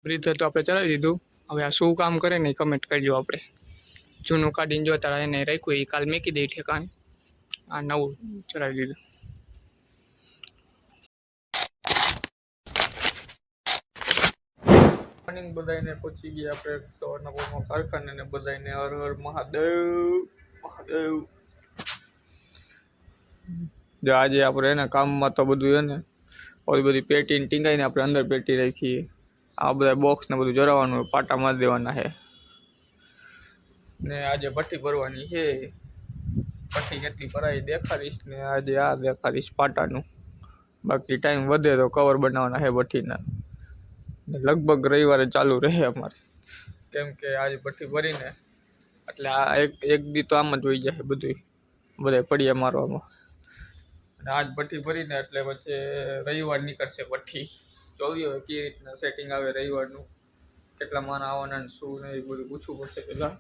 બ્રીથર તો આપણે ચલાવી દીધું. હવે આ શું કામ કરે ને કમેન્ટ કરજો. આપણે જૂનું કાઢીને જોતા એને રાખ્યું એ કાલ મેકી દઈ ઠેકાણે. આ નવું ચલાવી દીધું. મોર્નિંગ બધાને પહોંચી ગયા આપણે સવારના પોરમાં કારખાને ને બધાને હર હર મહાદેવ મહાદેવ. જો આજે આપણે એને કામમાં તો બધું એને ઓલી બધી પેટી ટીંગાઈને આપણે અંદર પેટી રાખીએ. આ બધા બોક્સ ને બધું જરાવવાનું પાટા મારી દેવાના છે ને આજે ભઠ્ઠી ભરવાની છે. ભઠ્ઠી કેટલી ભરાઈ દેખાડીશ ને આજે આ દેખાડીશ પાટાનું. બાકી ટાઈમ વધે તો કવર બનાવવાના છે ભઠ્ઠીના. લગભગ રવિવારે ચાલુ રહે અમારે, કેમ કે આજે ભઠ્ઠી ભરીને એટલે આ એક દી તો આમ જ હોઈ જાય બધું બધા પડિયા મારવામાં. અને આજ ભઠ્ઠી ભરીને એટલે પછી રવિવાર નીકળશે ભઠ્ઠી. જોઈએ હવે કેવી રીતના સેટિંગ આવે રવિવારનું, કેટલા માણસ આવવાના ને શું ને એ બધું પૂછવું પડશે પહેલાં.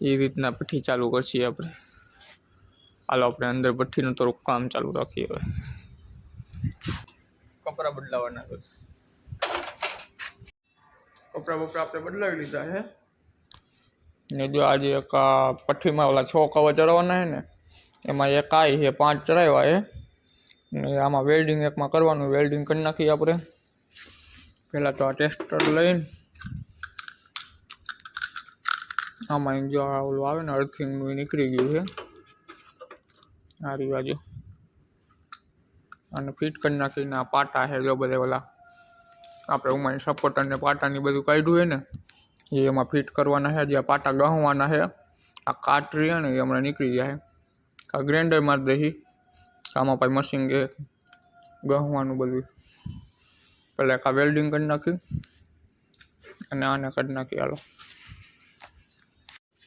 એ રીતના ભઠ્ઠી ચાલુ કરશીએ આપણે. હાલો આપણે અંદર ભઠ્ઠીનું થોડુંક કામ ચાલુ રાખીએ. હવે કપડાં બદલાવાના છે. કપડાં બપડા આપણે બદલાવી લીધા છે ને જો આજે એક ભઠ્ઠીમાં ઓલા 6 કવર ચડાવવાના છે ને એમાં એક આઈ છે 5 ચડાવ્યા છે ને આમાં વેલ્ડિંગ એકમાં કરવાનું. વેલ્ડિંગ કરી નાખીએ આપણે. પહેલાં તો આ ટેસ્ટર લઈને આમાં જો ઓલું આવે ને અર્થિંગનું નીકળી ગયું છે આ બાજુ, અને ફિટ કરી નાખીને આ પાટા છે જો બધા ઓલા આપણે ઉમાની સપોર્ટર ને પાટાની બધું કાઢ્યું છે ને એ એમાં ફિટ કરવાના છે. જે આ પાટા ગહવાના છે આ કાટ રહી ને એ હમણાં નીકળી જાય. આ ગ્રાઇન્ડર મારી દઈ આમાં પછી મશીન કે ગહવાનું બધું. પહેલાં આ વેલ્ડિંગ કરી નાખી અને આને કરી નાખી. હાલો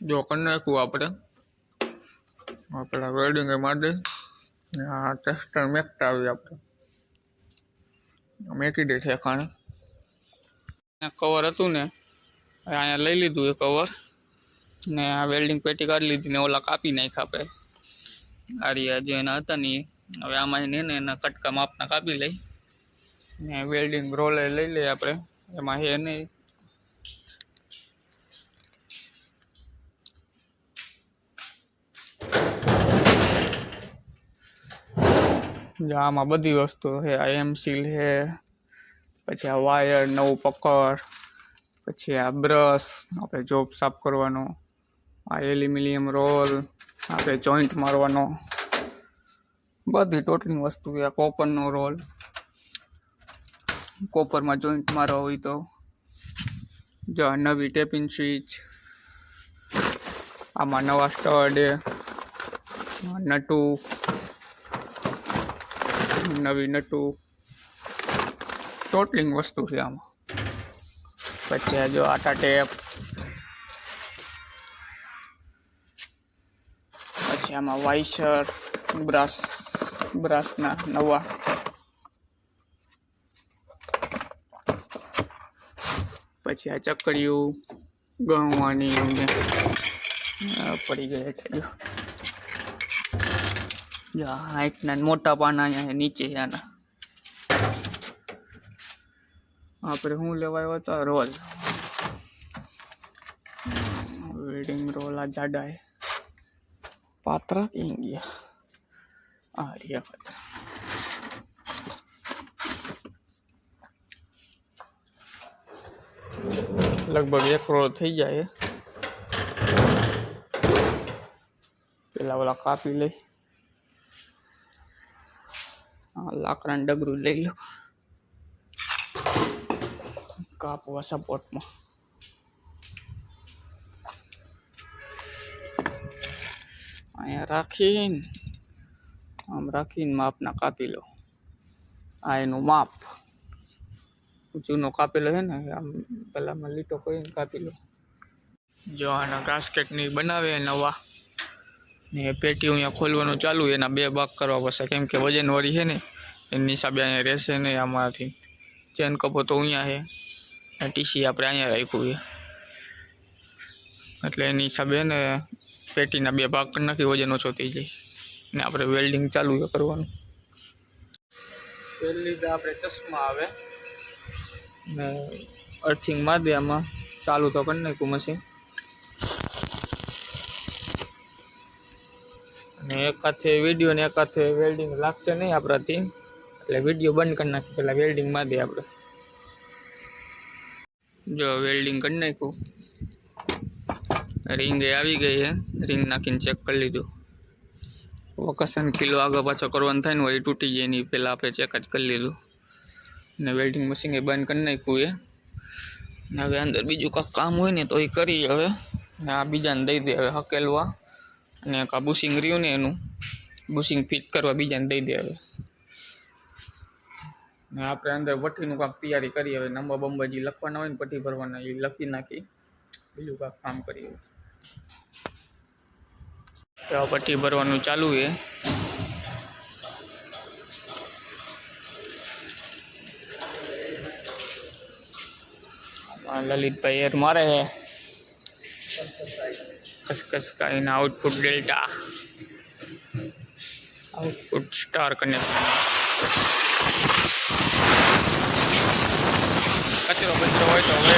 જો કરી નાખ્યું આપણે પેલા વેલ્ડિંગ મારી દઈ ને આ ટેસ્ટર મેકતા આવી આપણે મેકી દે ઠેકાણે. કવર હતું ને અહીંયા લઈ લીધું એ કવર ને આ વેલ્ડિંગ પેટી કાઢી લીધી ને ઓલા કાપી નાખ્યા આપણે. આ રહ્યા જે એના હતા ને હવે આમાં એને એના કટકા માપના કાપી લઈ ને વેલ્ડિંગ રોલર લઈ લઈએ આપણે. એમાં હે નહીં આમાં બધી વસ્તુ છે. આ એમ સીલ છે, પછી આ વાયર, નવું પકડ, પછી આ બ્રશ આપણે જોબ સાફ કરવાનો, આ એલ્યુમિનિયમ રોલ આપણે જોઈન્ટ મારવાનો, બધી ટોટલી વસ્તુ છે. આ કોપરનો રોલ, કોપરમાં જોઈન્ટ મારવા હોય તો. જો આ નવી ટેપિંગ સ્વિચ, આમાં નવા સ્ટડ, નટુ, નવી નટુ, ટોટલિંગ વસ્તુ છે આમાં. પછી આ જો આટા ટેપ, પછી આમાં વાઇસર, બ્રશના નવા, પછી આ ચકડીયું ગણવાની અમને પડી ગઈ એટલે જો હાઈટના મોટા પાના અહીંયા નીચે આના. આપણે શું લેવા આવ્યો હતો? Roll, welding roll. આ જાડા હે પાત્રા કઈ ગયા? આ રહ્યા પાત્રા. લગભગ 1 રોલ થઈ જાય. પેલા ઓલા કાપી લઈ. લાકડાનું ડગરું લઈ લો કાપવા સપોર્ટમાં. અહીંયા રાખીને આમ રાખીને માપના કાપી લો. આ એનું માપ જૂનો કાપેલો છે ને આમ પેલામાં લીટો કરીને કાપી લો. જો આના ગાસ્કેટની બનાવે નવા ને પેટી અહીંયા ખોલવાનું ચાલુ. એના 2 ભાગ કરવા પડશે કેમ કે વજનવાળી છે ને એની હિસાબે અહીંયા રહેશે નહીં. આમાંથી ચેન કપો તો અહીંયા છે, ટીસી આપણે અહીંયા રાખ્યું છે એટલે એની હિસાબે ને પેટીના 2 ભાગ કરી નાખી વજન ઓછો થઈ જાય ને આપણે વેલ્ડિંગ ચાલુ કરવાનું. પહેલી આપણે ચશ્મા આવે ને અર્થિંગ મારી દે આમાં, ચાલુ તો કરી નાખ્યું મશીન. અને એક હાથે વિડીયો ને એક હાથે વેલ્ડિંગ લાગશે નહીં આપણાથી, એટલે વિડીયો બંધ કરી નાખી, પેલા વેલ્ડિંગ મારી દે આપણે. જો વેલ્ડિંગ કરી નાખ્યું, રિંગ એ આવી ગઈ છે, રિંગ નાખીને ચેક કરી લીધું. વોકશન કિલો આગળ પાછો કરવાનું થાય ને હોય, તૂટી જાય એની પહેલાં આપણે ચેક જ કરી લીધું. ને વેલ્ડિંગ મશીન એ બંધ કરી નાખ્યું એ. ને હવે અંદર બીજું કાંઈક કામ હોય ને તો એ કરીએ હવે. ને આ બીજાને દઈ દે હવે હકેલવા, અને આ બુશિંગ રહ્યું ને એનું બુશિંગ ફિટ કરવા બીજાને દઈ દે હવે. ને આપણે અંદર ભઠ્ઠીનું કાંઈક તૈયારી કરીએ હવે. નંબર બંબર જે લખવાના હોય ને પટ્ટી ભરવાના એ લખી નાખી, બીજું કાંઈક કામ કરીએ. પટ્ટી ભરવાનું ચાલુ છે. લલિતભાઈ એર મારે છે, કસકસ का इन output delta output star connection कचरो बचरो હોય તો હવે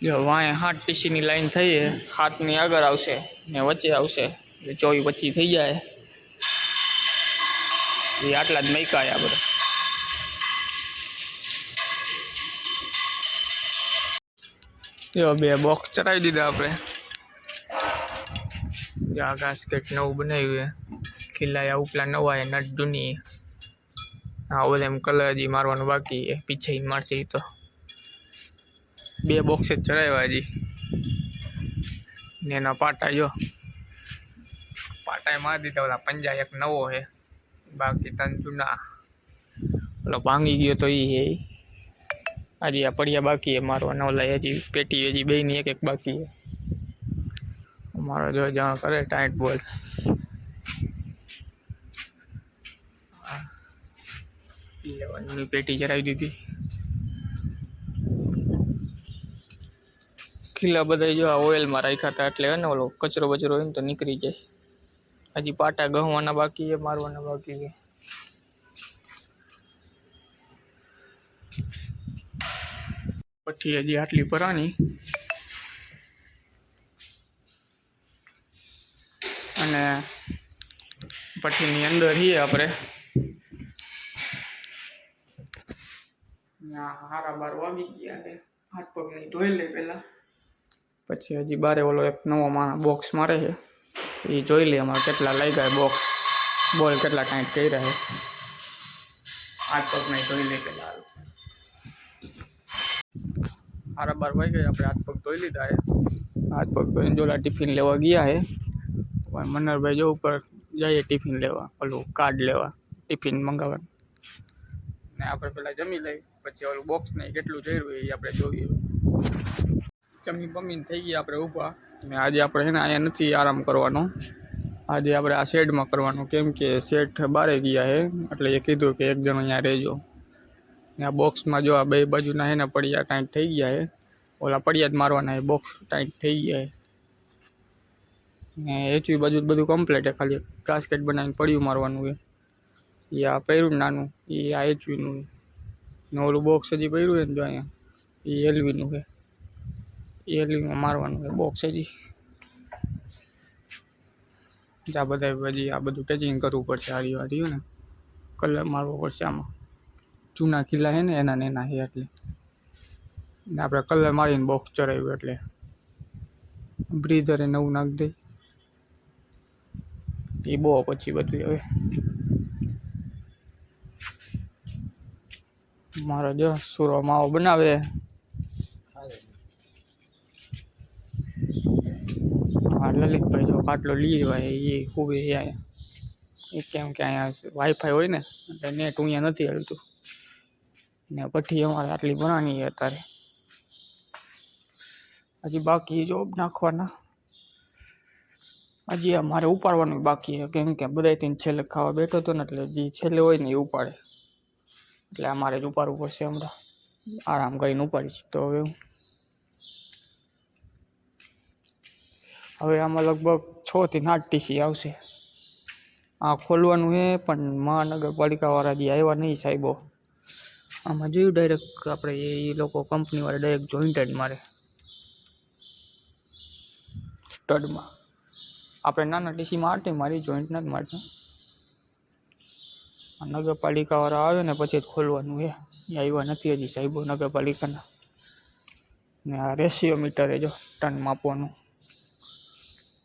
જો વાંહે 7 ટીસીની લાઈન થઈ છે, 7ની આગળ આવશે ને વચ્ચે આવશે, 24-25 થઈ જાય. એ આટલા જ મૈકા આપણે. જો 2 બોક્સ ચડાવી દીધા આપણે. આ ગાસ્કેટ નવું બનાવ્યું છે, ખીલાયા ઉપલા નવા છે, નટ જૂની. આ બધા એમ કલર હજી મારવાનું બાકી છે, પીછે મારશે તો. 2 બોક્સ જ ચડાવ્યા હજી. ને એના પાટા જો પાટા મારી દીધા. ઓલા પંજા એક નવો છે, બાકી 3 જૂના. ઓલો ભાંગી ગયો તો એ છે. હજી આ પડ્યા બાકી છે મારવાના. ઓલા હજી પેટી હજી બેની એક બાકી છે. અમારો જો જાણ કરે ટાઈટ બોલ. ની પેટી ચડાવી દીધી. ખીલા બધા જો આ ઓઇલમાં રાખ્યા હતા, એટલે હે ને ઓલો કચરો બચરો હોય ને તો નીકળી જાય. હજી પાટા ગહવાના બાકી છે, મારવાના બાકી છે. પછી હજી આટલી ભરાની, અને પઠ્ઠીની અંદર છીએ આપણે. હારા 12 વાગી ગયા છે. હાથ પગને ધોઈ લે પેલા, પછી હજી બારે ઓલો એક નવો બોક્સ મારે છે, એ જોઈ લે અમારે કેટલા લાગ્યા બોક્સ, બોલ કેટલા ટાઈટ કર્યા છે. હાથ પગને ધોઈ લે પેલા. હારા 12 વાગી ગયા, આપણે હાથ પગ ધોઈ લીધા છે. હાથ પગ ધોઈને જોલા ટિફિન લેવા ગયા છે. મનરભાઈ જો ઉપર જઈએ ટિફિન લેવા, ઓલું કાર્ડ લેવા, ટિફિન મંગાવવાનું. ને આપણે પેલા જમી લઈ, પછી ઓલું બોક્સ ને કેટલું જોયું એ આપણે જોઈએ. જમી બમીને થઈ ગયા આપણે ઊભા. ને આજે આપણે છે ને અહીંયા નથી આરામ કરવાનો, આજે આપણે આ શેડમાં કરવાનું. કેમ કે શેઠ બારે ગયા છે, એટલે એ કીધું કે એક જણ અહીંયા રહેજો. ને આ બોક્સમાં જો આ 2 બાજુના છે ને પડિયા ટાઈટ થઈ ગયા છે. ઓલા પડિયા જ મારવાના છે, બોક્સ ટાઈટ થઈ ગયા છે. ને એચવી બાજુ બધું કમ્પ્લીટ છે, ખાલી ગાસ્કેટ બનાવીને પડ્યું મારવાનું છે. એ આ પહેર્યું નાનું, એ આ એચવીનું છે. ને ઓલું બોક્સ હજી પહેર્યું છે ને જો અહીંયા, એ એલવીનું છે. એ એલવીમાં મારવાનું છે બોક્સ હજી. આ બધા હજી આ બધું ટચિંગ કરવું પડશે. હાર્યું ને કલર મારવો પડશે આમાં. જૂના ખીલા છે ને એના છે એટલે. ને આપણે કલર મારીને બોક્સ ચડાવ્યું એટલે બ્રીધર એ નવું નાખી દઈ. એ બહુ પછી બધું હવે મારો જો સુરો માવો બનાવે. હા લલિતભાઈ જો ખાટલો લઈ જવાય એ ખૂબ અહીંયા એ કેમ કે અહીંયા વાઈફાઈ હોય ને એટલે નેટ અહીંયા નથી હાલતું ને ભઠ્ઠી અમારે આટલી બનાવવાની છે અત્યારે હજી બાકી જોબ નાખવાના હજી અમારે ઉપાડવાનું બાકી છે કેમ કે બધાથી છેલ્લે ખાવા બેઠો હતો ને એટલે જે છેલ્લે હોય ને એ ઉપાડે એટલે અમારે જ ઉપાડવું પડશે હમણાં આરામ કરીને ઉપાડીશ તો હવે આમાં લગભગ 6 થી 8 ટીસી આવશે આ ખોલવાનું છે પણ મહાનગરપાલિકાવાળા જે આવ્યા નહીં સાહેબો આમાં જોયું ડાયરેક્ટ આપણે એ લોકો કંપનીવાળા ડાયરેક્ટ જોઈન્ટ જ મારે સ્ટડમાં આપણે નાના ટીસીમાં આટે મારી જોઈન્ટ નથી મારતા નગરપાલિકાવાળા આવે ને પછી જ ખોલવાનું છે એ આવ્યા નથી હજી સાહેબો નગરપાલિકાના ને આ રેશિયો મીટર જો ટન માપવાનું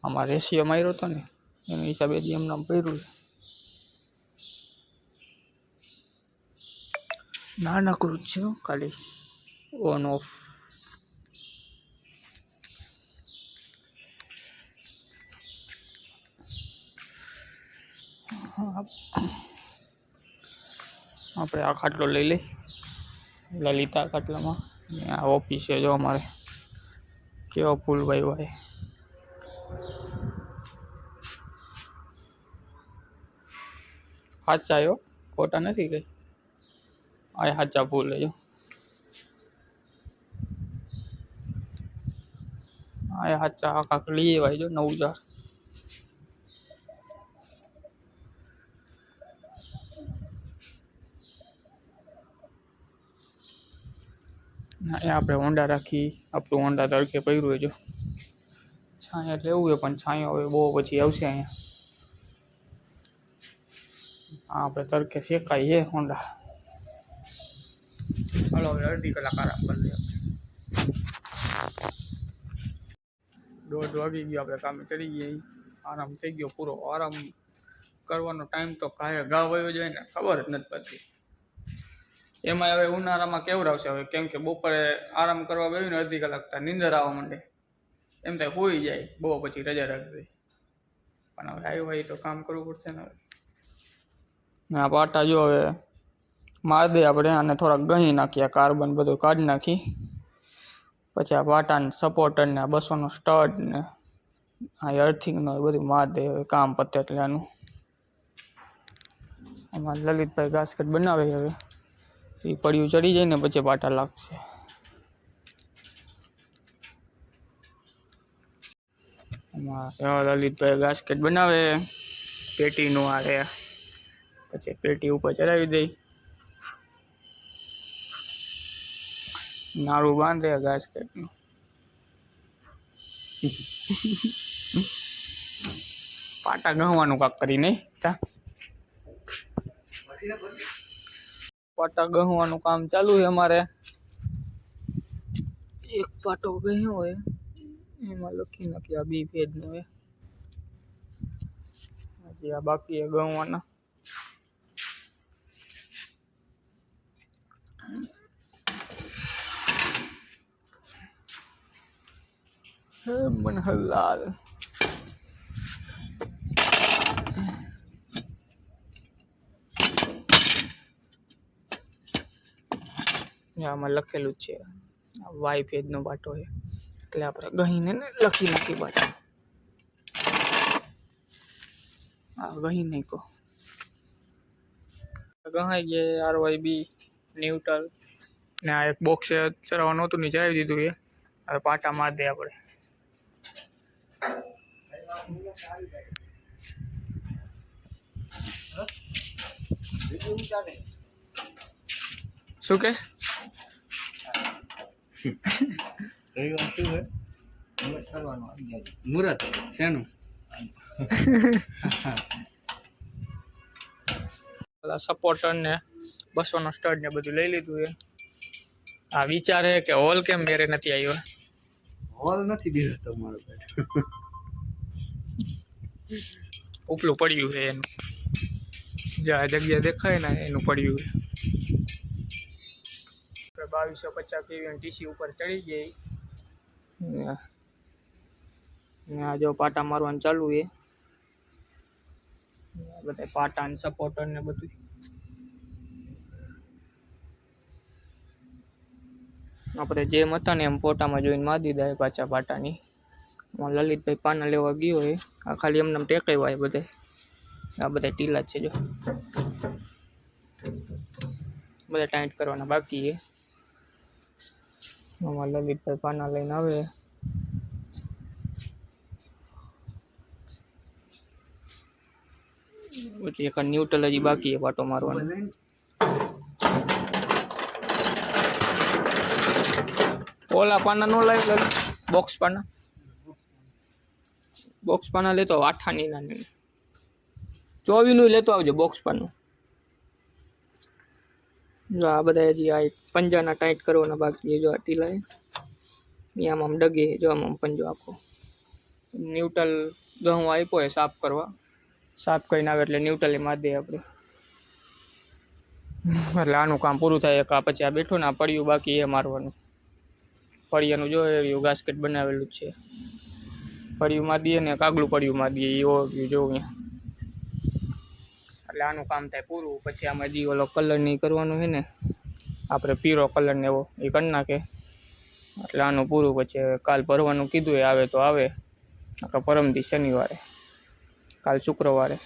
આમાં રેશિયો માર્યો હતો ને એના હિસાબે જ એમને પડ્યું છે નાનકડું જ છે ખાલી ઓન ઓફ આપણે આ ખાટલો લઈ લઈ લલિતા ખાટલામાં આ ઓફિસ છે જો અમારે કેવો ફૂલભાઈ ભાઈ સાચા આવ્યો ખોટા નથી કઈ આ સાચા ફૂલ લેજો આ સાચા કાંક લઈ આવ્યા જો 9000 આપણે હોન્ડા રાખી આપણું હોન્ડા તડકે પડ્યું જો છાંય એટલે એવું હોય પણ છાંયો હવે બહુ પછી આવશે અહીંયા આપણે તડકે શેકાય છે હોન્ડા હાલો હવે અડધી કલાક આરામ કરી લઈએ 1:30 વાગી ગયો આપણે કામે ચડી ગયા આરામ થઈ ગયો પૂરો આરામ કરવાનો ટાઈમ તો કાંઈ ગા વયો જાય ને ખબર જ નથી પડતી એમાં હવે ઉનાળામાં કેવું આવશે હવે કેમ કે બપોરે આરામ કરવા બેસીને અડધી કલાક ત્યાં નીંદર આવવા માંડે એમ થાય હોઈ જાય બહુ પછી રજા રાખી પણ હવે આવ્યું હોય તો કામ કરવું પડશે ને હવે આ પાટા જો હવે માર દે આપણે આને થોડાક ગહી નાખીએ કાર્બન બધું કાઢી નાખી પછી આ પાટાને સપોર્ટર ને આ 200નો સ્ટડ ને આ અર્થિંગનો બધું માર દે હવે કામ પતે એટલે આનું અમારે લલિતભાઈ ગાસ્કેટ બનાવે હવે એ પડ્યું ચડી જાય ને પછી પાટા લાગશે લલિતભાઈ ગાસ્કેટ બનાવે પેટીનું આ રે પછી પેટી ઉપર ચડાવી દઈ નાળું બાંધે ગાસ્કેટનું પાટા ગહવાનું કાક કરી નહીં પાટા ગહવાનું કામ ચાલુ છે અમારે એક પાટો ગયો હોય એમાં લખી નાખી આ બી ફેજનો છે હજી આ બાકી ગહવાના મનહલાલ આમાં લખેલું જ છે વાઈ ફેજનો બાટો છે એટલે આપણે ગહીને લખી નાખી પાછા હા ગહી નહીં કહો ગહાઈ ગયા RYB ન્યુટ્રલ ને આ એક બોક્સ ચડાવવાનું હતું નીચે આવી દીધું એ હવે પાટા માર દે આપણે શું કેસ મુરત શેનું સપોર્ટર ને 200નો સ્ટડ ને બધું લઈ લીધું છે આ વિચાર છે કે હોલ કેમ મેરે નથી આવ્યો હોલ નથી બીજો તમારો ઉપલું પડ્યું છે એનું જ્યાં જગ્યા દેખાય ને એનું પડ્યું છે 2250 kV ટીસી ઉપર ચડી ગઈ આ જો પાટા મારવાનું ચાલુ છે બધા પાટા ને સપોર્ટર ને બધું. આપણે જેમ હતા ને એમ ફોટામાં જોઈને મારી દીધા પાછા પાટાની. લલિતભાઈ પાના લેવા ગયો હોય આ ખાલી એમને ટેકાવ્યા બધે. આ બધા ટીલા જ છે જો, બધા ટાઈટ કરવાના બાકી છે. આમાં લલિતભાઈ પાના લઈને આવે. પછી એક ન્યુટ્રલ હજી બાકી છે પાટો મારવાનો. ઓલા પાના નો લાવી બોક્સ પાના, બોક્સ પાના લેતો આઠાની નાની 24 નું લેતો આવજો બોક્સ પાનું. જો આ બધા હજી આ પંજાના ટાઈટ કરવાના બાકી જો આ ટીલા આમ આમ ડગે જો આમ પંજો આખો. ન્યુટ્રલ દહું આપ્યો હોય સાફ કરવા, સાફ કરીને આવે એટલે ન્યુટ્રલ મારી દે આપણે. એટલે આનું કામ પૂરું થાય. એક આ પછી આ બેઠું ને આ પડ્યું બાકી એ મારવાનું. ફળિયાનું જો એવું ગાસ્કેટ બનાવેલું જ છે. ફળિયું માં દઈએ ને કાગલું પડ્યું માં દઈએ એ ઓળખ્યું જો અહીંયા. એટલે આનું કામ થાય પૂરું. પછી આમાં જે ઓલો કલર નહીં કરવાનું છે ને આપણે પીળો કલર ને એવો એ કરી નાખે એટલે આનું પૂરું. પછી કાલ ભરવાનું કીધું એ આવે તો આવે, નકર પરમથી શનિવારે, કાલ શુક્રવારે.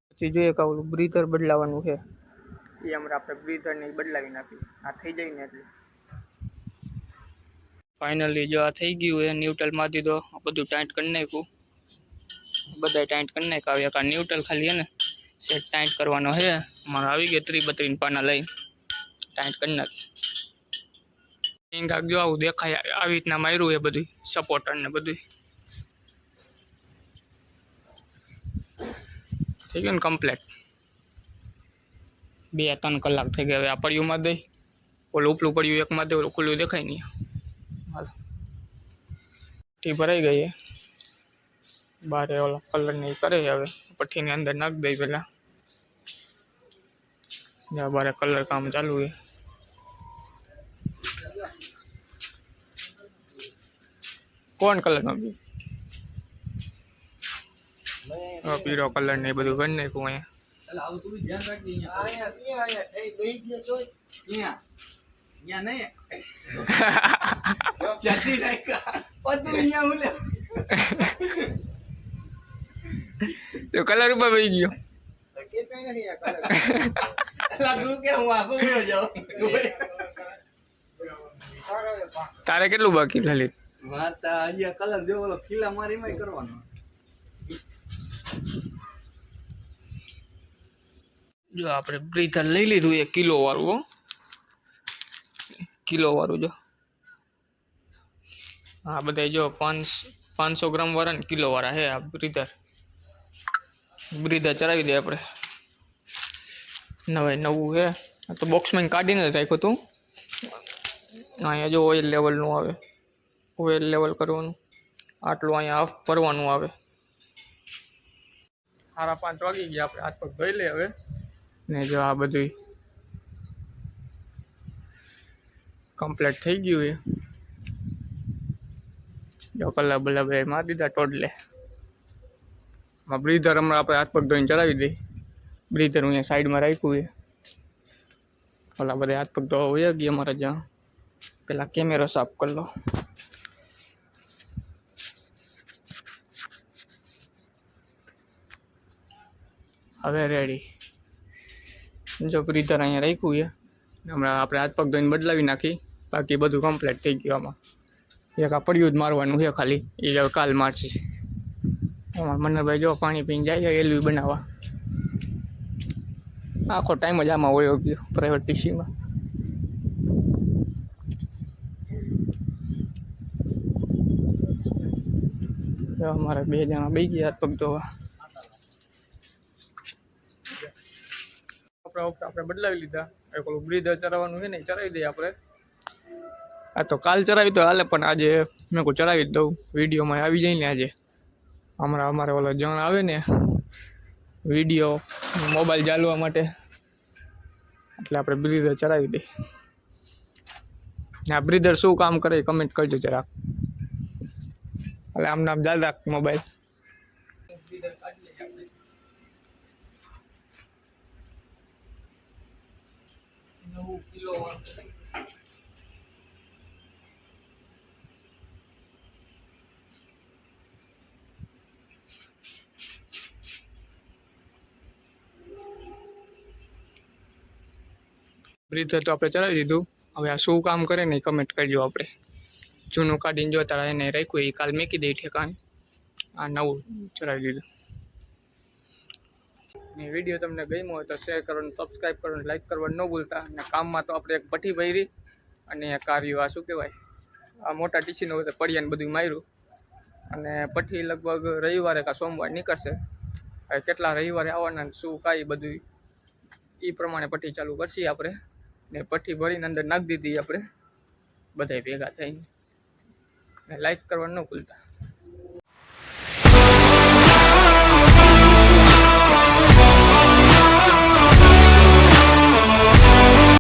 પછી જોઈએ કે ઓલું બ્રીધર બદલાવાનું છે એ હમણાં આપણે બ્રીધર ને બદલાવી નાખી. આ થઈ જાય ને એટલે ફાઇનલી જો આ થઈ ગયું એ ન્યુટ્રલ માં દીધો, બધું ટાઈટ કરી નાખ્યું. બધા ટાઈટ કરી નાખ્યા. એક આ ન્યુટ્રલ ખાલી છે ને સેટ ટાઈટ કરવાનો છે. મારે આવી ગયો 32 પાના લઈ ટાઈટ કરી નાખી. જો આવું દેખાય આવી રીતના માર્યું એ બધું સપોર્ટર ને બધું થઈ ગયું ને કમ્પ્લેટ. 2-3 કલાક થઈ ગયા. હવે આ પડ્યું માં દઈ, ઓલું ઉપલું પડ્યું એક માં દે, ઓલું ખુલ્લું દેખાય નહીં. હાલ ટી ભરાઈ ગઈ બારે ઓલા કલર નહીં કરે. હવે પઠ્ઠીની અંદર નાખ દઈ પેલા. બારે કલર કામ ચાલુ છે. કોણ કલર નો પીળો કલર ને બધું કરી નાખ્યું અહીંયા. કલર ઉપર વહી ગયો. તારે કેટલું બાકી લલિત? કલર જો ઓલો ખીલા મારી કરવાનો. જો આપણે બ્રીથર લઈ લીધું 1 કિલો વાળું. કિલો વાળું જો હા બધા જો 500 ગ્રામ વાળા ને કિલો વાળા હે આ બ્રીથર. બ્રીથર ચડાવી દે આપણે. નવું હે તો બોક્સમાં કાઢીને રાખ્યું હતું. અહીંયા જો ઓઇલ લેવલનું આવે, ઓઇલ લેવલ કરવાનું. આટલું અહીંયા હાફ ભરવાનું આવે. 5:30 વાગી ગયા. આપણે હાથ પગ ધોઈ લઈએ હવે. ને જો આ બધું કમ્પ્લીટ થઈ ગયું છે. જો કલર બલર બે મારી દીધા ટોટલે. બ્રીધર હમણાં આપણે હાથ પગ ધોઈને ચલાવી દઈ. બ્રીધર અહીંયા સાઈડમાં રાખ્યું છે. ઓલા બધા હાથ પગ ધોવા હોય ગયા અમારે જ્યાં. પેલા કેમેરો સાફ કરી લો. હવે રેડી. જો બ્રીધર અહીંયા રાખ્યું છે. હમણાં આપણે હાથ પગ ધોઈને બદલાવી નાખી. બાકી બધું કમ્પ્લીટ થઈ ગયું. આમાં એક આ પડ્યું જ મારવાનું છે ખાલી, એ હવે કાલ મારશે. અમારા મનરભાઈ જો પાણી પીને જાય એલવી બનાવવા. આખો ટાઈમ જ આમાં વયો ગયો પ્રાઇવેટ પીસીમાં. અમારે 2 જણા બે ગયા હાથ પગ ધોવા. આપણે બદલાવી લીધા. એક ઓલું બ્રીધર ચરાવવાનું છે ને ચરાવી દઈએ આપણે. આ તો કાલ ચરાવી તો હાલે, પણ આજે મેં કોઈ ચરાવી જ દઉં. વિડીયોમાં આવી જાય ને આજે. હમણાં અમારે ઓલો જણ આવે ને વિડીયો મોબાઈલ ચાલવા માટે, એટલે આપણે બ્રીધર ચરાવી દઈએ. આ બ્રીધર શું કામ કરે કમેન્ટ કરજો જરાક. એટલે આમ નામ ચાલ રાખ મોબાઈલ. બ્રીથર તો આપણે ચલાવી દીધું. હવે આ શું કામ કરે ને કમેન્ટ કરજો. આપણે જૂનું કાઢીને જોતા એને રાખ્યું એ કાલ મેકી દઈ ઠેકાણે. આ નવું ચલાવી દીધું. ને વિડીયો તમને ગમ્યો હોય તો શેર કરવાનું, સબસ્ક્રાઈબ કરવાનું, લાઈક કરવાનું ન ભૂલતા. અને કામમાં તો આપણે એક ભઠ્ઠી ભરી અને કાર્યો આ શું કહેવાય આ મોટા ટીસીનું બધું પડિયાને બધું માર્યું. અને ભઠ્ઠી લગભગ રવિવારે કાં સોમવારે નીકળશે. હવે કેટલા રવિવારે આવવાના શું કાંઈ બધું એ પ્રમાણે ભઠ્ઠી ચાલુ કરશી આપણે. ને ભઠ્ઠી ભરીને અંદર નાખી દીધી આપણે બધાય ભેગા થઈને. લાઈક કરવાનું ન ભૂલતા.